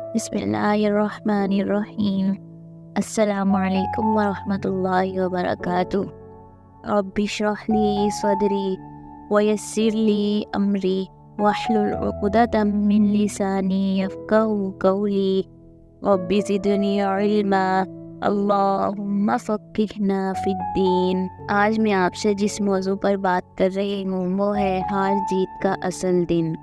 بسم اللہ الرحمن الرحیم۔ السلام علیکم ورحمۃ اللہ وبرکاتہ۔ رب اشرح لی صدری ویسر لی امری واحلل عقدۃ من لسانی یفقہوا قولی۔ رب زدنی علما، اللہم فقہنا فی الدین۔ آج میں آپ سے جس موضوع پر بات کر رہی ہوں وہ ہے ہار جیت کا اصل دن۔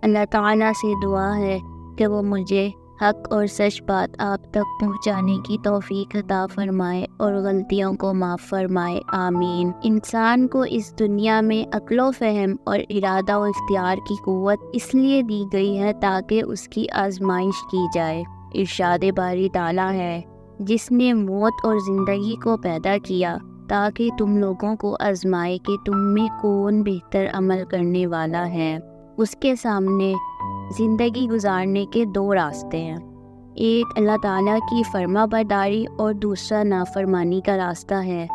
اللہ تعالیٰ سے دعا ہے کہ وہ مجھے حق اور سچ بات آپ تک پہنچانے کی توفیق عطا فرمائے اور غلطیوں کو معاف فرمائے، آمین۔ انسان کو اس دنیا میں عقل و فہم اور ارادہ و اختیار کی قوت اس لیے دی گئی ہے تاکہ اس کی آزمائش کی جائے۔ ارشاد باری تعالیٰ ہے، جس نے موت اور زندگی کو پیدا کیا تاکہ تم لوگوں کو آزمائے کہ تم میں کون بہتر عمل کرنے والا ہے۔ اس کے سامنے زندگی گزارنے کے دو راستے ہیں، ایک اللہ تعالیٰ کی فرما برداری اور دوسرا نافرمانی کا راستہ ہے۔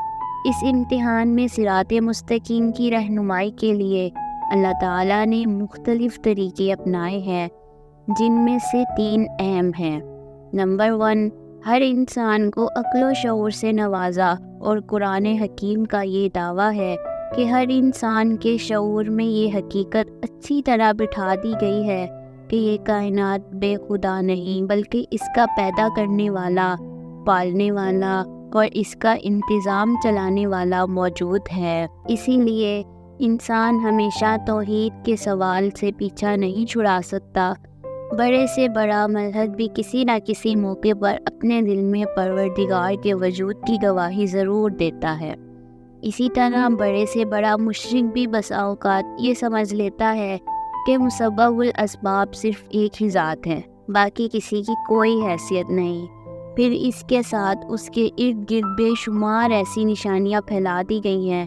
اس امتحان میں صراط مستقیم کی رہنمائی کے لیے اللہ تعالیٰ نے مختلف طریقے اپنائے ہیں، جن میں سے 3 اہم ہیں۔ نمبر 1، ہر انسان کو عقل و شعور سے نوازا، اور قرآن حکیم کا یہ دعویٰ ہے کہ ہر انسان کے شعور میں یہ حقیقت اچھی طرح بٹھا دی گئی ہے کہ یہ کائنات بے خدا نہیں بلکہ اس کا پیدا کرنے والا، پالنے والا اور اس کا انتظام چلانے والا موجود ہے۔ اسی لیے انسان ہمیشہ توحید کے سوال سے پیچھا نہیں چھڑا سکتا۔ بڑے سے بڑا ملحد بھی کسی نہ کسی موقع پر اپنے دل میں پروردگار کے وجود کی گواہی ضرور دیتا ہے۔ اسی طرح بڑے سے بڑا مشرک بھی بسا اوقات یہ سمجھ لیتا ہے کہ مسبب الاسباب صرف ایک ہی ذات ہے، باقی کسی کی کوئی حیثیت نہیں۔ پھر اس کے ساتھ اس کے ارد گرد بے شمار ایسی نشانیاں پھیلا دی گئی ہیں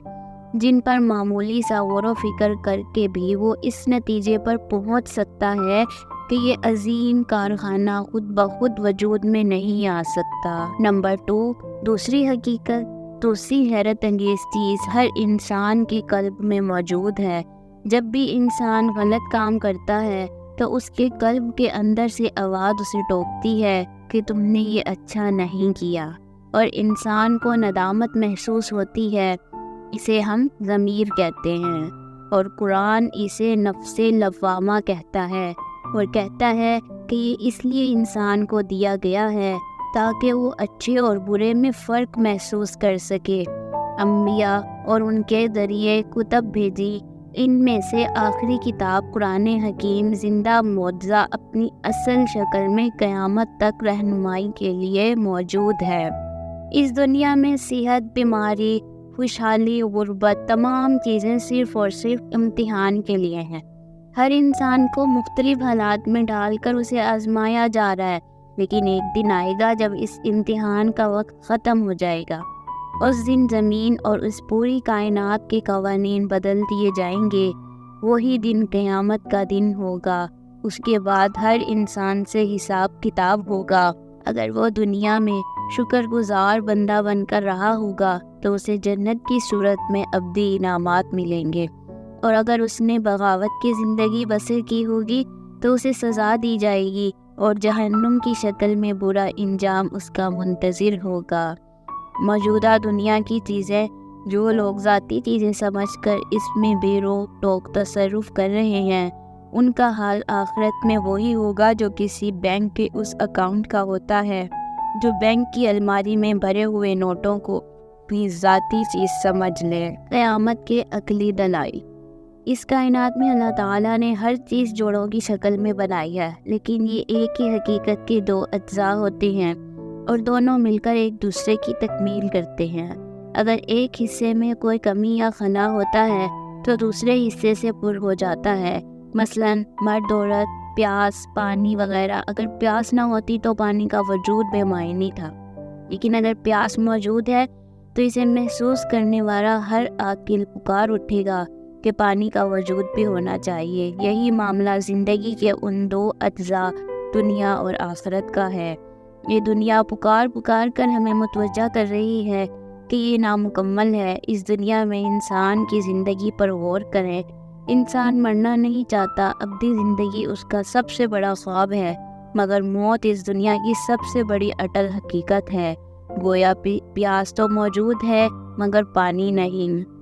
جن پر معمولی سا غور و فکر کر کے بھی وہ اس نتیجے پر پہنچ سکتا ہے کہ یہ عظیم کارخانہ خود بخود وجود میں نہیں آ سکتا۔ نمبر 2، دوسری حقیقت، دوسری حیرت انگیز چیز ہر انسان کے قلب میں موجود ہے۔ جب بھی انسان غلط کام کرتا ہے تو اس کے قلب کے اندر سے آواز اسے ٹوکتی ہے کہ تم نے یہ اچھا نہیں کیا، اور انسان کو ندامت محسوس ہوتی ہے۔ اسے ہم ضمیر کہتے ہیں، اور قرآن اسے نفس لوامہ کہتا ہے، اور کہتا ہے کہ یہ اس لیے انسان کو دیا گیا ہے تاکہ وہ اچھے اور برے میں فرق محسوس کر سکے۔ انبیاء اور ان کے ذریعے کتب بھیجی، ان میں سے آخری کتاب قرآن حکیم زندہ معجزہ اپنی اصل شکل میں قیامت تک رہنمائی کے لیے موجود ہے۔ اس دنیا میں صحت، بیماری، خوشحالی، غربت، تمام چیزیں صرف اور صرف امتحان کے لیے ہیں۔ ہر انسان کو مختلف حالات میں ڈال کر اسے آزمایا جا رہا ہے، لیکن ایک دن آئے گا جب اس امتحان کا وقت ختم ہو جائے گا۔ اس دن زمین اور اس پوری کائنات کے قوانین بدل دیے جائیں گے۔ وہی دن قیامت کا دن ہوگا۔ اس کے بعد ہر انسان سے حساب کتاب ہوگا۔ اگر وہ دنیا میں شکر گزار بندہ بن کر رہا ہوگا تو اسے جنت کی صورت میں ابدی انعامات ملیں گے، اور اگر اس نے بغاوت کی زندگی بسر کی ہوگی تو اسے سزا دی جائے گی، اور جہنم کی شکل میں برا انجام اس کا منتظر ہوگا۔ موجودہ دنیا کی چیزیں جو لوگ ذاتی چیزیں سمجھ کر اس میں بے روک ٹوک تصرف کر رہے ہیں، ان کا حال آخرت میں وہی ہوگا جو کسی بینک کے اس اکاؤنٹ کا ہوتا ہے جو بینک کی الماری میں بھرے ہوئے نوٹوں کو بھی ذاتی چیز سمجھ لے۔ قیامت کے عقلی دلائل۔ اس کائنات میں اللہ تعالیٰ نے ہر چیز جوڑوں کی شکل میں بنائی ہے، لیکن یہ ایک ہی حقیقت کے 2 اجزاء ہوتے ہیں، اور دونوں مل کر ایک دوسرے کی تکمیل کرتے ہیں۔ اگر ایک حصے میں کوئی کمی یا خلا ہوتا ہے تو دوسرے حصے سے پر ہو جاتا ہے۔ مثلاً مرد عورت، پیاس، پانی وغیرہ۔ اگر پیاس نہ ہوتی تو پانی کا وجود بے معنی تھا، لیکن اگر پیاس موجود ہے تو اسے محسوس کرنے والا ہر عاقل پکار اٹھے گا کہ پانی کا وجود بھی ہونا چاہیے۔ یہی معاملہ زندگی کے ان 2 اجزاء دنیا اور آخرت کا ہے۔ یہ دنیا پکار پکار کر ہمیں متوجہ کر رہی ہے کہ یہ نامکمل ہے۔ اس دنیا میں انسان کی زندگی پر غور کریں۔ انسان مرنا نہیں چاہتا، ابدی زندگی اس کا سب سے بڑا خواب ہے، مگر موت اس دنیا کی سب سے بڑی اٹل حقیقت ہے۔ گویا پیاس تو موجود ہے مگر پانی نہیں۔